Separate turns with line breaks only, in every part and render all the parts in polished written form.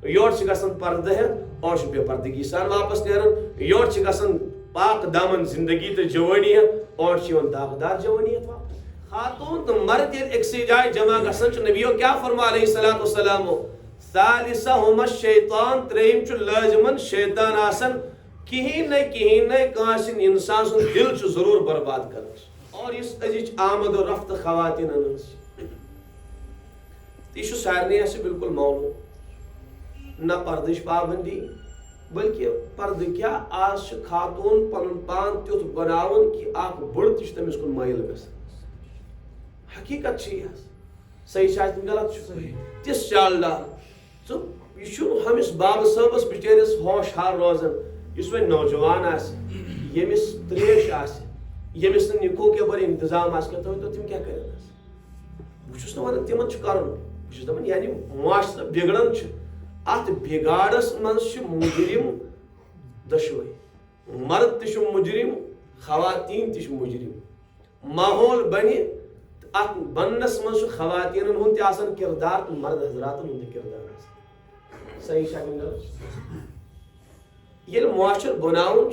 your گژھان پردہ ہیتھ اور بے پردگی سان واپس نیران یور گژھان پاک دامن زندگی تو جوانی ہیتھ اور داغدار جوانی ہیتھ واپس خاتون تو مرد ایک جائے جمع گژھان نبیو کیا فرما علیہ الصلوۃ والسلام ثالثہما الشیطان تریم چھ لازمن شیطان آسن کہین کانس انسان سن دل چھ ضرور برباد کران اور اس ازچ آمد و رفت خواتین یہ سارے بالکل معلوم نہ پردش پابندی بلکہ پرد کیا آج خاتون پن پان تیت بناون کہ اخ بڑ تہ تمس کن مائل گژھان حقیقت یہ صحیح غلط تس چال ڈال یہ ہمس باب صبس بچرس ہوش حال روزان اس وی نوجوان یمس تریش یمس نکو کے بڑے انتظام تم کیا کریں بہت ونان تمن کرن بہت دپان یعنی معاشرہ بگڑان ات بگاڑس من مجرم دشوے مرد تہ مجرم خواتین تہ مجرم ماحول بنی ات بننس من خواتین ہند تہ کردار تو مرد حضرات ہند کردار صحیح شکل یل معاشر بناون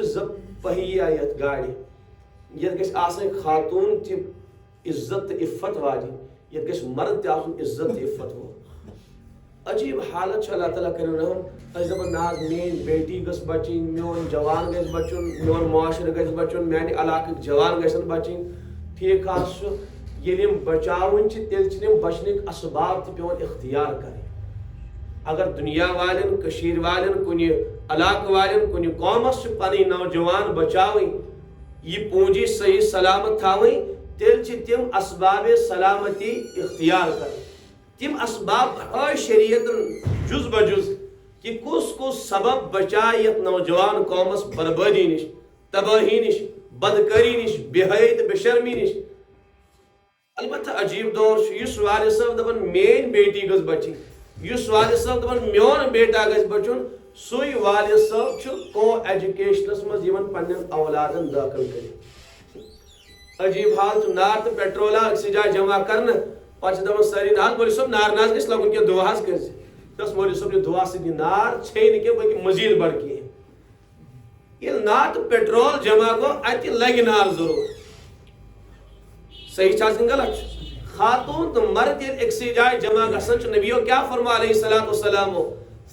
زب پہیا یت گاڑی یت گژھِ آسن خاتون تہ عزت عفت واجن یت گژھِ مرد تہ آسن عزت عفت وول عجیب حالت اللہ تعالیٰ کرن رحم اس دپان ناز مین بیٹی گژھ بچن میون جوان گژھِ بچن میون معاشرٕ گژھِ بچن میانہ علاقٕکۍ جوان گژھن بچن ٹھیک ییٚلہِ یِم بچاوٕنۍ چھِ تیٚلہِ چھِ یِم بچنٕکۍ اسباب تہِ پیوان اختیار کرٕنۍ اگر دنیا والین کشیر والین کنہ علاقہ والین کنہ قومس چھ پنٕنۍ نوجوان بچاوٕنۍ یہ پونجی صحیح سلامت تھاوٕنۍ تیٚلہِ چھِ تِم اسباب سلامتی اختیار کرٕنۍ تم اسباب ہائے شریعتن جز بجز کہ کس سبب بچائے یت نوجوان قومس بربادی نش تباہی نش بدکاری نش بے حیائی تو بے شرمی نش البتہ عجیب دور اس والد صاحب دپان مین بیٹی گژھ بچن اس والد صاحب دپان میون بیٹا گژھ بچن سوی والد صاحب کو ایجوکیشنس مز یمن پنن اولادن داخل کر عجیب حال تو نار تو پیٹرول اکسی جائے جمع کرنا پہ دپان ساری نار مولوی صاحب نار ناز گھس لگن کی دعا کر دس مولوی صاحب یہ دعا سی نار چھے نہ بلکہ مزید بڑھ کی یہ نار تو پیٹرول جمع گو اتہ لگہ نار ضرور صحیح چھ غلط خاتون تو مرد ایکسی جائے جمع گھن نبیو کیا فرما علیہ الصلوۃ والسلام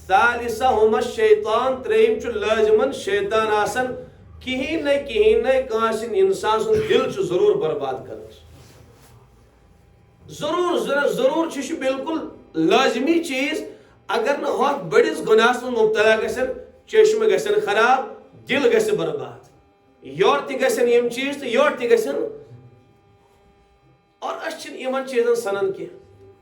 ثالثہما الشیطان تریم چھ لازمن شیطان آسن کہین کانس انسان سن دل چھ ضرور برباد کران ضرور چھ بالکل لازمی چیز اگر نہ ہوت بڑس گناہس من مبتلا گژھن چشم گژھن خراب دل گژھِ برباد یور تہ گژھن یم چیز تو یور تہ گژھن اور اس چھن یمن چیزن سنن کی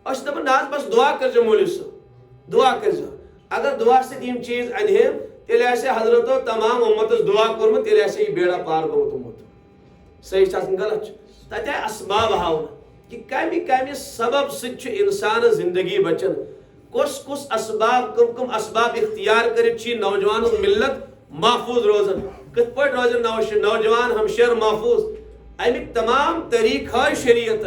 اس دپان ناز بس دعا کرجو مولوی صاحب دعا کرجو اگر دعا سے یم چیز انہم تیل ایسے حضرتو تمام امتس دعا کرمت تیل ایسے یہ بیڑا پار گوت امت صحیح چھ غلط تتہ اسباب ہاؤن کہ کمی سبب ست انسان زندگی بچن کس اسباب کم اسباب اختیار کرت نوجوان ملت محفوظ روزن کت پہ روزن نوجوان ہمشیر محفوظ امیک تمام طریق ہے شریعت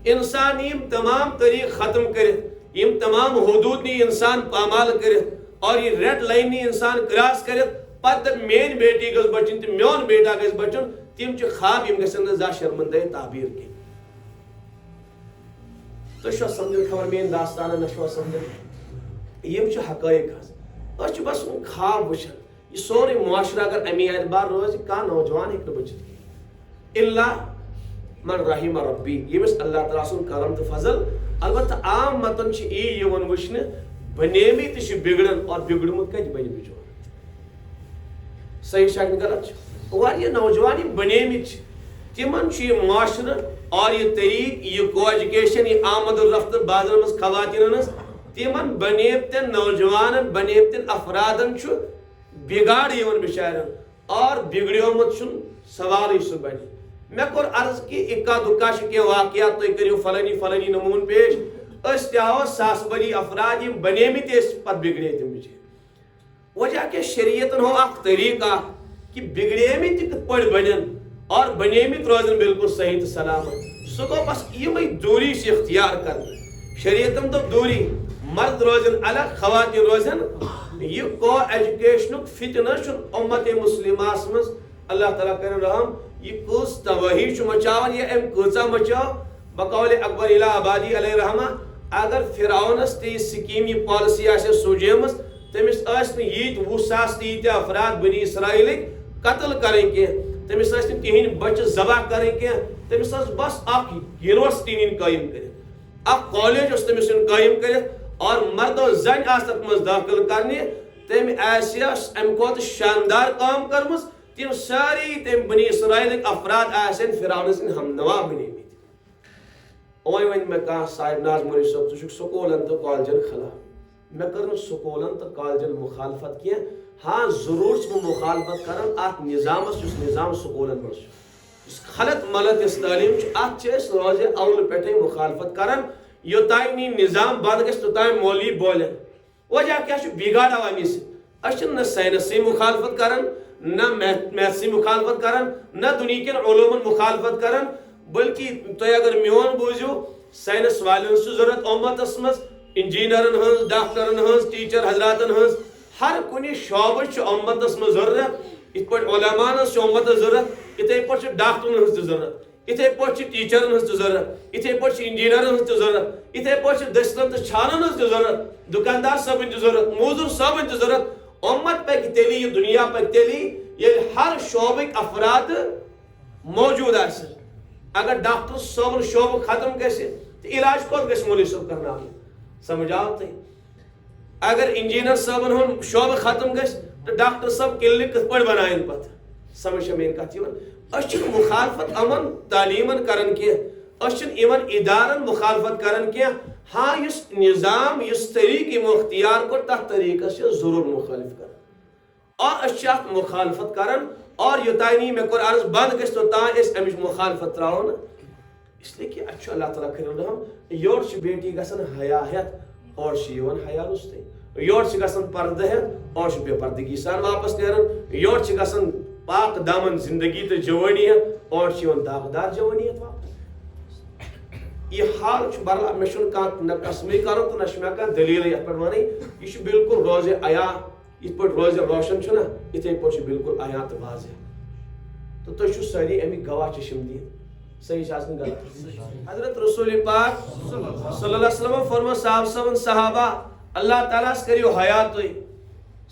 انسان یم تمام طریق ختم کرت یم تمام حدود نی انسان پامال کرت اور یہ ریڈ لائن نی انسان کراس کرت پتہ مین بیٹی گژھ بچن تو میون بیٹا گژھ بچن تم خواب یم گژھن زا شرمندہ تعبیر کی تو سمجھ خبر مین داستان نشو سمجھ یم حقائق اس بس خواب وچھن یہ سوری معاشرہ اگر امی اعتبار روز کان نوجوان ہیک بچت الا من رحم ربی یمس اللہ تعالیٰ سن کرم تو فضل البتہ عام متن یہ وچھن بنیمی تہ بگڑن اور بگڑمت کت بن بچور صحیح شک غلط واریاہ نوجوان بنیمت تمن یہ معاشرہ اور یہ طریق یہ کو ایجوکیشن یہ آمد و رفت بازر مز خواتین تمن بنیمتن نوجوان بنیمتن افرادن بگاڑ یون بچارن اور بگڑیومت سوال سہ بن مے کور عرض کہ اکا دکا کی واقعات تھی کرو فلانی نمون پیش اس تہ ساس بری افراد یم بنیمت پتہ بگڑے تم بچ وجہ کہ شریعتن ہو اخ طریقہ کہ بگڑیمت کت پڑ بنن اور بنیمت روزن بالکل صحیح تو سلامت سہ گو بس یہ دوری سے اختیار کر شریعتن تو دوری مرد روزن الگ خواتین روزن یہ کو ایجوکیشن فتنہ چھ امت مسلمہ مز اللہ تعالیٰ کرن رحم یہ کس تباہی مچاون یہ ام کچا مچاو بقول اکبر الہ آبادی علیہ رحمہ اگر فرعونس تی سکیم یہ پالیسی آسے سوجیمس تمس آس یہ 20,000 تیت افراد بنی اسرائیل قتل کریں کی تمس آس تہند بچہ ذبح کریں کی تمس بس اخ یونیورسٹی قائم کرت اخ کالج اس تمس قائم کرت اور مرد و زن آس تک مز داخل کرنے تم آس ام کھت شاندار کام کرمز تم ساری تم بنی اسرائیل افراد آسن فرعون سن ہم نوا بنی اوے ون میں کہا صاحب ناز موری صاحب تو سکولن تو کالجن خلاف میں کرن سکولن تو کالجن مخالفت کی ہاں ضرور سے مخالفت کرن ات نظام اس نظام سکولن مز اس خلط ملت اس تعلیم ات چیز روز اول پٹھے مخالفت کرن یوتائی نی نظام بند گژھِ توتائی مولوی بولن وجہ کیا چھ بگاڑا وانی سے اچھن نہ سائنسی مخالفت کرن نہ میتھسی مخالفت کرن نہ دنیا کن علومن مخالفت کرن بلکہ تو اگر میون بوزو سائنس والن سے ضرورت امتس مز انجینئرن ہز ڈاکٹرن ہز ٹیچر حضراتن ہز ہر کنی شعبہ امتس مز ضرورت ات پہ علماء سے امتس ضرورت اتھے پہ ڈاکٹرن ہز ضرورت اتھے پہ ٹیچرن ہز ضرورت اتھے پہ انجینئرن ہز ضرورت اتھے پہ دستن تو چھانن ہز ضرورت دکاندار صاحبن ضرورت موزور صاحبن ضرورت امت پہ تیلی یہ دنیا پہ تیلی یہ ہر شعبک افراد موجود آسن اگر ڈاکٹر صاحب شعبہ ختم گژھِ تو علاج کوت گژھِ مولوی صاحب کرنا سمجھاو تھی اگر انجینئر صاحبن ہن شعبہ ختم گژھِ تو ڈاکٹر صاحب کلینک کت پٲٹھۍ بنائن پتہ سمجھ مین کتھ یوان أسۍ مخالفت امن تعلیمن کرن کی امن ادارن مخالفت کرن کی ہاں اس نظام اس طریقہ اختیار کر تر طریقہ سے ضرور مخالف کرن اور ات مخالفت کرن اور یوتانی میں کور عرض بند گژھِ توتان اس امچ مخالفت تراؤن اس لیے کہ اچھا اللہ تعالیٰ کرن رحم یور چھ بیٹی گژھن حیا ہیت اور چھ یوان حیا رستے یور چھ گژھن پردہ ہیت اور چھ بے پردگی سان واپس نیرن یور چھ گژھن پاک دامن زندگی تو جوانی ہیت اور چھ یوان داغدار جوانی ہیت واپس یہ حال چھ برلا میں چھن کانٛہہ نہ قسمے کرن تو نہ چھ مےٚ کانٛہہ دلیل یتھ پٮ۪ٹھ ونٕنۍ یہ چھ بالکل روزِ عیا ات پہ روز روشن چھنا اتھے پہ بالکل عیا تو واضح تو تھی چھو ساری امی گواہ چشم دین صحیح آسن غلط حضرت رسول پاک صلی اللہ علیہ وسلم فرما صاحب صاحب صحابہ اللہ تعالیٰ کریو حیات تھی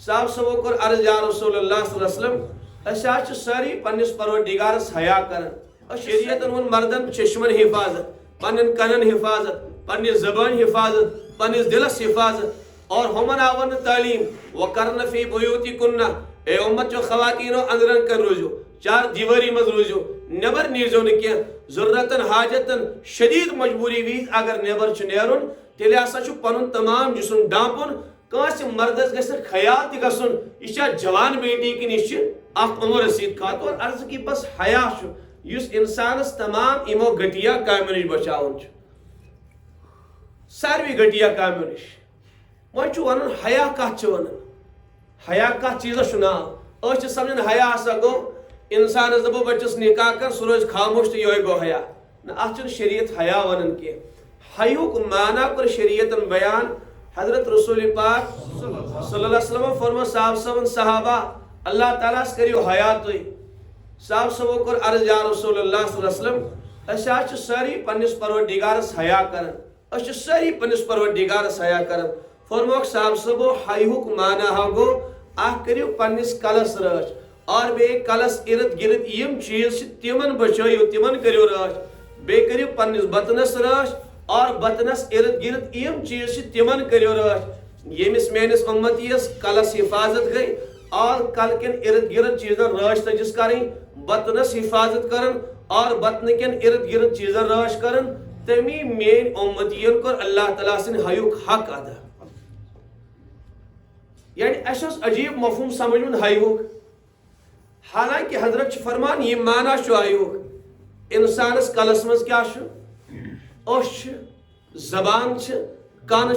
صاحب صاحب کر عرض یا رسول اللہ صلی اللہ علیہ وسلم اچھا ساری پنس پروردگارس حیا کرن شریعت ون مردن چشمن حفاظت پنن کنن حفاظت پنس زبان حفاظت پنس دلس حفاظت اور ہمن آون تعلیم وَقَرْنَ فِي بُيُوتِكُنَّ اے امت جو خواتینو اندرن کر روزو چار دیواری مز روزو نبر نیرزو نکیا ضرورتن حاجتن شدید مجبوری ویز اگر نبر چھ نیرن تیلے آسا چھو پنن تمام جسن ڈامپن کانس مردس گسن خیال تی گسن یہ جوان بیٹی کی نش اخ عمر رسید کھات اور عرض کی بس حیا چھو یس انسانس تمام امو گٹیا کامیو نش بچاون چھ ساروی گٹیا کامیو نش وۄنۍ چھُ وَنان حیا کتھ چھِ وَنان حیا کتھ چیٖزس چھُ ناو أسۍ چھِ سمجھان حیا ہسا گوٚو انسانس دپو بچس نکاح کر سُہ روزِ خاموش تہٕ یہوے گوٚو حیا نہ اتھ چھُنہٕ شریعت حیا ونان کینٛہہ حیُک معنی کوٚر شریعتن بیان حضرت رسول پاک صلی اللہ علیہ وسلم فرمو صاحب صاحب صحابہ اللہ تعالیٰ کٔرِو حیا تُہۍ صاحب صاحبو کوٚر عرض یا رسول اللہ صلی اللہ علیہ وسلم أسۍ حظ چھِ سٲری پننس پروردگارس حیا کران أسۍ چھِ سٲری پننس پروردگارس حیا کران فرموک صاحب صاحبو حیُک معنی ہا گو اخ کریو پنس کلس رٲچھ اور بیٚیہِ کلس ارد گرد یم چیز چھِ تمن بچٲیِو تمن کٔرِو رٲچھ بیٚیہِ کٔرِو پننس بطنس رٲچھ اور بطنس ارد گرد یم چیز چھِ تمن کٔرِو رٲچھ ییٚمِس میٲنِس اُمتیس کلس حفاظت گٔے اور کل کٮ۪ن ارد گرد چیزن رٲچھ تجس کرٕنۍ بطنس حفاظت کرن اور بطنہٕ کٮ۪ن ارد گرد چیزن رٲچھ کرن تمی میٲنۍ اُمتین کوٚر اللہ تعالیٰ سٕنٛدِ حیُک حق ادا یعنی اس عجیب مفہوم سمجھ حیوک حالانکہ حضرت فرمان یہ معنی حیوک انسانس کلس مز کیا اش زبان کن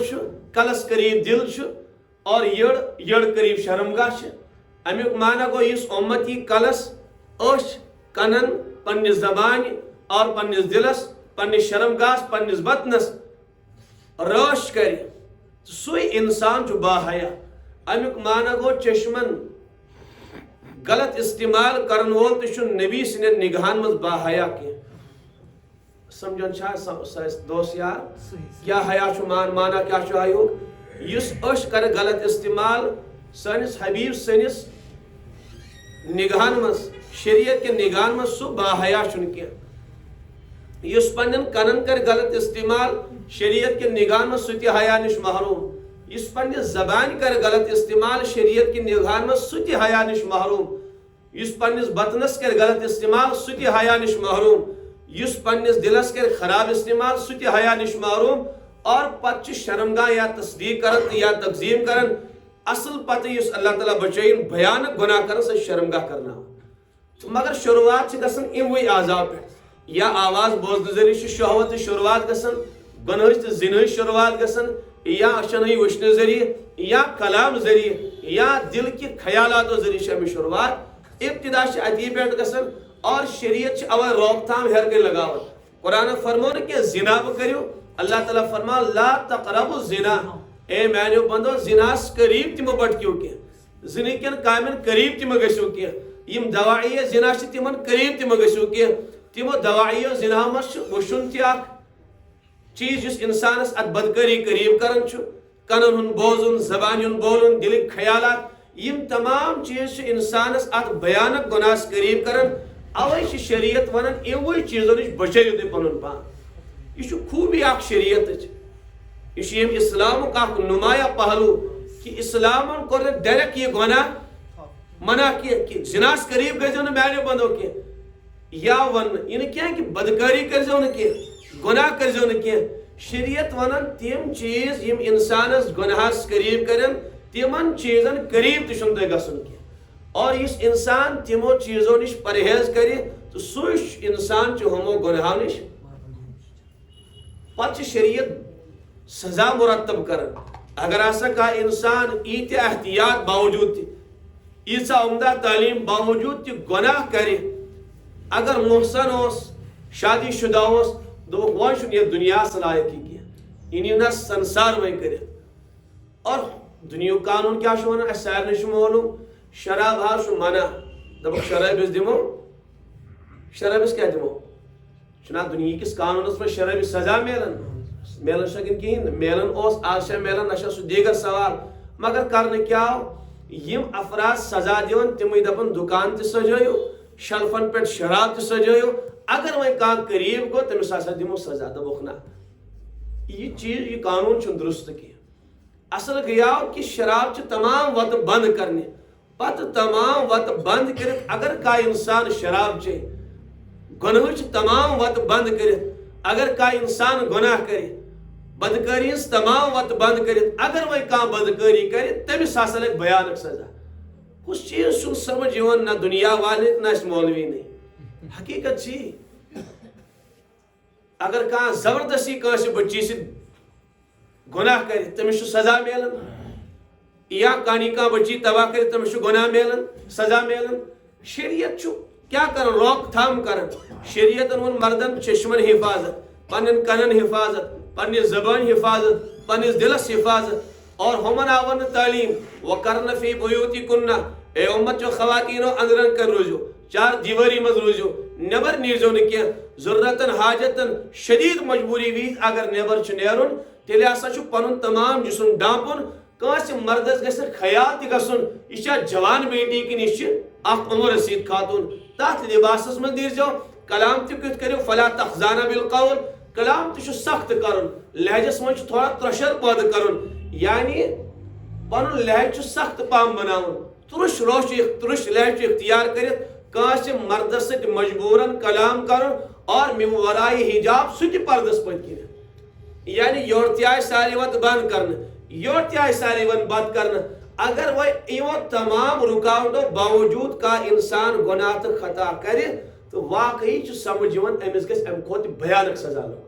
کلس قریب دل اور یڑ قریب شرمگاہ امیک معنی گو اس امتی کلس اش کنن پنس زبان اور پنس دلس پنس شرمگاہ پنس بطنس رٲچھ کر سوی انسان چھ با حیا امیک معنی گو چشمن غلط استعمال کرن وول تہ چھ نبی سند نگہان مز با حیا کی سمجھن چھا دوست یار کیا حیا چھ معنی کیا چھ حیاک یس اش کر غلط استعمال سانس حبیب سنس نگہان مز شریعت کے نگہان مز سو با حیا چھن کی یس پنن کنن کر غلط استعمال شریعت کے نگہان مز سو تہ حیا نش محروم یس پنہ زبان کر غلط استعمال شریعت کے نگہان مز سو تہ حیا نش محروم یس پنس بطنس کر غلط استعمال سو تہ حیا نش محروم یس پنس دلس کر خراب استعمال سو تہ حیا نش محروم اور پتہ شرمگاہ یا تصدیق کرن یا تقزیم کرن اصل پتہ یس اللہ تعالیٰ بچائن بھیانک گناہ کرن سے شرمگاہ کرنا مگر شروعات چھ گژھان اموی اعضاء پہ یا آواز بوزن ذریعہ شہوت شروعات گژھان گناہ تو زنا شروعات گژھان یا شنہی وچھنے ذریعہ یا کلام ذریعہ یا دل کی خیالات ذریعہ میں شروعات ابتدا اتی پہ گژھان اور شریعت اول روک تھام ہر کے لگاوت قرآن فرمون کہ زنا کرو اللہ تعالیٰ فرما لا تقربوا الزنا اے میانو بندو زناس قریب تمو بٹکیو کی زنا کن کامن قریب تم گژھو کی یم دواعی زنا چھ تمن قریب تم گژھو کی تمو دواعی زنا مس وشن تہ اخ چیز جس انسانس ات بدکاری قریب کرن چھ کنن ہن بوزن زبان ہن بولن دلک خیالات یم تمام چیز انسانس ات بیانک گناہس قریب کرن اوے شریعت ونن اوے چیزوں نش بچائیو تھی پنن پان یہ خوبی اخ شریعت یہ اسلامک اخ نمایاں پہلو کہ اسلامن کور ڈائریکٹ یہ گناہ منع کہ زناس قریب گژھو نہ میانو بندو کی یا ون یہ کیا کہ بدکاری کرزو نہ کی گناہ کرزو نہ کی شریعت ونن تم چیز یم انسانس گناہس قریب کرن تمن چیزن قریب تہ چھن تہ گژھن کی اور اس انسان تمو چیزوں نش پرہیز کرے تو سو انسان چھ ہمو گناہوں نش پتہ شریعت سزا مرتب کرن اگر ایسا کا انسان ایت احتیاط باوجود ایسا عمدہ تعلیم باوجود گناہ کرے اگر محسن ہوس شادی شدہ ہوس دو واشن یہ دنیا صلاحیت کی انہی نہ سنسار میں کرے اور دنیا قانون کیا شو نا سار نش معلوم شراب ہا شو منع دب شراب اس دمو شراب اس کیا دمو چنا دنیا کس قانون اس پر شراب سزا میلن شکن کہین میلن اوس آشا میلن نشا سو دیگر سوال مگر کرنے کیا یم افراد سزا دیون تمی دپن دکان تی سجایو شلفن پہ شراب تی سجایو اگر وہ کان قریب گو تمس ہسا دمو سزا دبوکنا یہ چیز یہ قانون چھ درست کی اصل گیا کہ شراب چھ تمام وقت بند کرنے پتہ تمام وقت بند کرت اگر کا انسان شراب چے گناہ چھ تمام وقت بند کرت اگر کا انسان گناہ کرے بدکاری تمام وقت بند کرت اگر وہ کان بدکاری کرے تمس ہسا لگ بیانک سزا کچھ چیز چھ سمجھ یوان نہ دنیا والے نہ اس مولوی نہیں حقیقت چھی اگر کان زبردستی کانس بچی سے گناہ کرے تمس سزا میلن یا کانی کا بچی تباہ کرے تمس گناہ میلن سزا میلن شریعت چھ کیا کرن روک تھام کرن شریعت ان مردن چشمن حفاظت پنن کنن حفاظت پنی زبان حفاظت پنی دلس حفاظت اور ہمن آون تعلیم وکرن فی بیوتی کننا اے امت جو خواتینوں اندرن کر روزو چار دیواری مز روزو نبر نیزو نکیا ضرورتن حاجتن شدید مجبوری ویز اگر نبر چھ نیرن تیلے آسا چھو پنن تمام جسن ڈامپن کانس مردس گسن خیال تی گسن یہ جوان بیٹی کی نش اخ عمر رسید خاتون تات لباسس من دیر جو کلام تی کت کرو فلا تخزانہ بالقول کلام تی سخت کرن لہجس من تھوڑا ترشر پید کرن یعنی پن لہج سخت پام بناون ترش لہج اختیار کرت کانس مردس ست مجبورن کلام کرن اور من ورائی حجاب ستی پردس پت کرن یعنی یورتی آئی ساری وقت بند کرن یورتی آئی ساری وقت بند کرن اگر وہ ایوان تمام رکاوٹوں باوجود کا انسان گناہ خطا کرے تو واقعی سمجھ امس گھس ام کھت بھیانک سزا لو